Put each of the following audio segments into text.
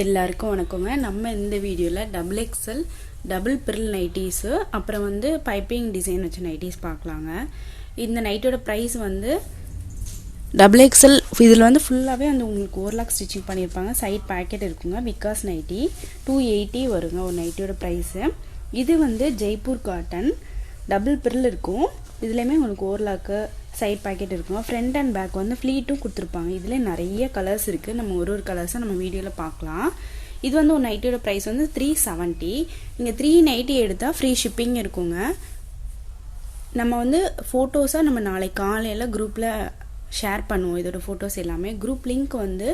எல்லாருக்கும் வணக்கங்க. நம்ம இந்த வீடியோவில் டபுள் எக்ஸல் டபுள் பிரில் நைட்டிஸு அப்புறம் வந்து பைப்பிங் டிசைன் வச்ச நைட்டிஸ் பார்க்கலாங்க. இந்த நைட்டோட ப்ரைஸ் வந்து டபுள் எக்ஸல் இதில் வந்து ஃபுல்லாகவே வந்து உங்களுக்கு ஓவர்லாக் ஸ்டிச்சிங் பண்ணியிருப்பாங்க. சைட் பேக்கெட் இருக்குங்க. விகாஸ் நைட்டி 280 வருங்க ஒரு நைட்டியோட ப்ரைஸு. இது வந்து ஜெய்ப்பூர் காட்டன் டபுள் பிரில் இருக்கும். இதுலேயுமே உங்களுக்கு ஓவர்லாக்கு சைட் பேக்கெட் இருக்குங்க. ஃப்ரண்ட் அண்ட் பேக் வந்து ஃப்ளீட்டும் கொடுத்துருப்பாங்க. இதில் நிறைய கலர்ஸ் இருக்குது. நம்ம ஒரு கலர்ஸை நம்ம வீடியோவில் பார்க்கலாம். இது வந்து ஒரு நைட்டியோட ப்ரைஸ் வந்து 370. நீங்கள் 390 எடுத்தால் ஃப்ரீ ஷிப்பிங் இருக்குங்க. நம்ம வந்து ஃபோட்டோஸாக நம்ம நாளைக்கு காலையில் குரூப்பில் ஷேர் பண்ணுவோம். இதோட ஃபோட்டோஸ் எல்லாமே குரூப் லிங்க் வந்து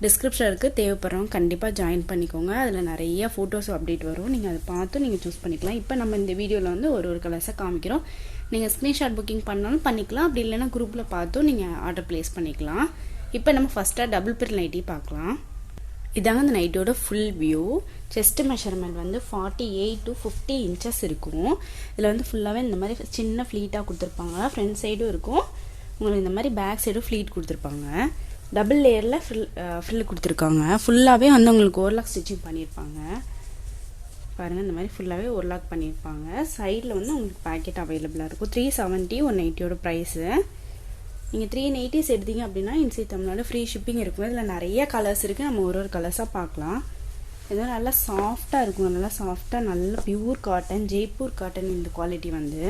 டிஸ்கிரிப்ஷன் இருக்குது. தேவைப்படுறவங்க கண்டிப்பாக ஜாயின் பண்ணிக்கோங்க. அதில் நிறைய ஃபோட்டோஸ் அப்டேட் வரும். நீங்கள் அதை பார்த்து நீங்கள் சூஸ் பண்ணிக்கலாம். இப்போ நம்ம இந்த வீடியோவில் வந்து ஒரு கலர்ஸை காமிக்கிறோம். நீங்கள் ஸ்க்ரீன்ஷாட் புக்கிங் பண்ணாலும் பண்ணிக்கலாம். அப்படி இல்லைன்னா குரூப்பில் பார்த்தும் நீங்கள் ஆர்டர் ப்ளேஸ் பண்ணிக்கலாம். இப்போ நம்ம ஃபஸ்ட்டாக டபுள் பிரில் நைட்டி பார்க்கலாம். இதாங்க அந்த நைட்டோட ஃபுல் வியூ. செஸ்ட் மெஷர்மெண்ட் வந்து 48 to 50 இன்ச்சஸ் இருக்கும். இதில் வந்து ஃபுல்லாகவே இந்த மாதிரி சின்ன ஃப்ளீட்டாக கொடுத்துருப்பாங்க. ஃப்ரண்ட் சைடும் இருக்கும். உங்களுக்கு இந்த மாதிரி பேக் சைடும் ஃப்ளீட் கொடுத்துருப்பாங்க. டபுள் லேயரில் ஃப்ரில் கொடுத்துருக்காங்க. ஃபுல்லாகவே வந்து உங்களுக்கு ஓவர்லாக் ஸ்டிச்சிங் பண்ணியிருப்பாங்க. பாருங்கள், இந்த மாதிரி ஃபுல்லாகவே ஓவர்லாக் பண்ணியிருப்பாங்க. சைடில் வந்து உங்களுக்கு பேக்கெட் அவைலபிளாக இருக்கும். 370 ஒரு நைட்டியோட ப்ரைஸு. நீங்கள் 390 எடுத்தீங்க அப்படின்னா இன்சைட் தமிழ்நாடு ஃப்ரீ ஷிப்பிங் இருக்கும். இதில் நிறைய கலர்ஸ் இருக்குது. நம்ம ஒரு கலர்ஸாக பார்க்கலாம். இதெல்லாம் நல்லா சாஃப்டாக இருக்கும். நல்லா சாஃப்டாக நல்ல பியூர் காட்டன் ஜெய்ப்பூர் காட்டன். இந்த குவாலிட்டி வந்து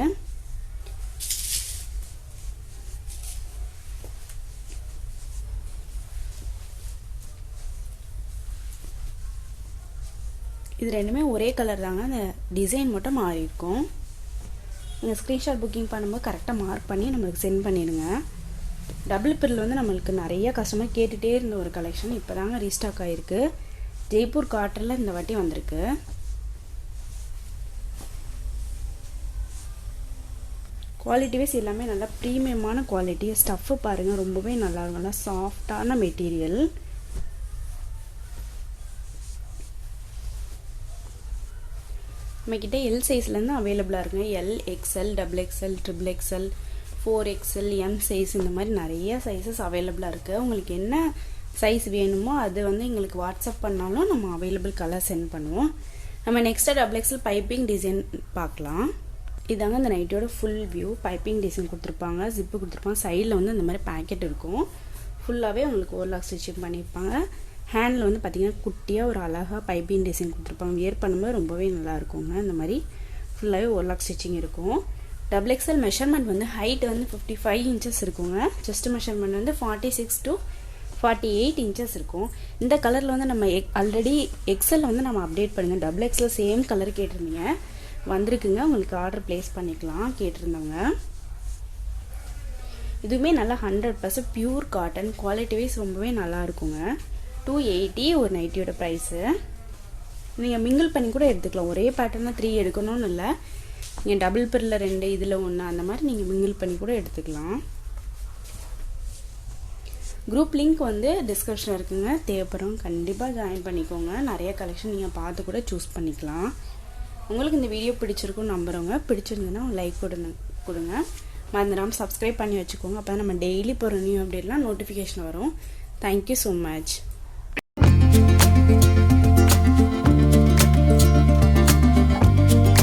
இது ரெண்டுமே ஒரே கலர் தாங்க. அந்த டிசைன் மட்டும் மாறி இருக்கும். நீங்கள் ஸ்க்ரீன்ஷாட் புக்கிங் பண்ணும்போது கரெக்டாக மார்க் பண்ணி நம்மளுக்கு சென்ட் பண்ணிடுங்க. டபுள் பிரில் வந்து நம்மளுக்கு நிறைய கஸ்டமர் கேட்டுகிட்டே இருந்த ஒரு கலெக்ஷன். இப்போ தாங்க ரீஸ்டாக் ஆகிருக்கு. ஜெய்ப்பூர் காட்டனில் இந்த வாட்டி வந்திருக்கு. குவாலிட்டி வைஸ் எல்லாமே நல்லா ப்ரீமியமான குவாலிட்டி. ஸ்டஃப்பு பாருங்கள், ரொம்பவே நல்லா இருக்கும். நல்லா சாஃப்டான மெட்டீரியல். நம்மக்கிட்ட எல் சைஸ்லேருந்து அவைலபிளாக இருக்குங்க. L, XL, double XL, triple XL, 4XL, M size, இந்த மாதிரி நிறைய சைஸஸ் அவைலபிளாக இருக்குது. உங்களுக்கு என்ன சைஸ் வேணுமோ அது வந்து எங்களுக்கு வாட்ஸ்அப் பண்ணாலும் நம்ம அவைலபிள் கலர் சென்ட் பண்ணுவோம். நம்ம நெக்ஸ்ட்டாக டபுள் எக்ஸ்எல் பைப்பிங் டிசைன் பார்க்கலாம். இதாங்க இந்த நைட்டோட ஃபுல் வியூ. பைப்பிங் டிசைன் கொடுத்துருப்பாங்க. ஜிப்பு கொடுத்துருப்பாங்க. சைடில் வந்து இந்த மாதிரி பேக்கெட் இருக்கும். ஃபுல்லாகவே உங்களுக்கு ஓவர்லாக் ஸ்டிச்சிங் பண்ணியிருப்பாங்க. ஹேண்டில் வந்து பார்த்திங்கன்னா குட்டியாக ஒரு அழகாக பைப்பிங் டிசைன் கொடுத்துருப்பாங்க. வியர் பண்ணும்போது ரொம்பவே நல்லா இருக்குங்க. இந்த மாதிரி ஃபுல்லாகவே ஓவர்லாக் ஸ்டிச்சிங் இருக்கும். டபுள் எக்ஸ்எல் மெஷர்மெண்ட் வந்து ஹைட் வந்து 55 இன்ச்சஸ் இருக்குங்க. செஸ்ட் மெஷர்மெண்ட் வந்து 46 to 48 இன்ச்சஸ் இருக்கும். இந்த கலரில் வந்து நம்ம ஆல்ரெடி எக்ஸ்எல் வந்து நம்ம அப்டேட் பண்ணுங்கள். டபுள் எக்ஸ்எல் சேம் கலர் கேட்டிருந்தீங்க, வந்திருக்குங்க. உங்களுக்கு ஆர்டர் ப்ளேஸ் பண்ணிக்கலாம் கேட்டிருந்தவங்க. இதுவுமே நல்லா 100% பியூர் காட்டன். குவாலிட்டி வைஸ் ரொம்பவே நல்லா இருக்குங்க. 280 ஒரு நைட்டியோட ப்ரைஸு. நீங்கள் மிங்கிள் பண்ணி கூட எடுத்துக்கலாம். ஒரே பேட்டர்னா 3 எடுக்கணும்னு இல்லை. நீங்கள் டபுள் பிரில் 2, இதில் 1 அந்த மாதிரி நீங்கள் மிங்கிள் பண்ணி கூட எடுத்துக்கலாம். குரூப் லிங்க் வந்து டிஸ்கிரிப்ஷனில் இருக்குங்க. தேவைப்படுறவங்க கண்டிப்பாக ஜாயின் பண்ணிக்கோங்க. நிறைய கலெக்ஷன் நீங்கள் பார்த்து கூட சூஸ் பண்ணிக்கலாம். உங்களுக்கு இந்த வீடியோ பிடிச்சிருக்குன்னு நம்புகிறவங்க, பிடிச்சிருந்ததுன்னா லைக் கொடுங்க. மறந்துடாமல் சப்ஸ்கிரைப் பண்ணி வச்சுக்கோங்க. அப்போ தான் நம்ம டெய்லி போகிற நியூ அப்டேட்லாம் நோட்டிஃபிகேஷன் வரும். Thank you so much.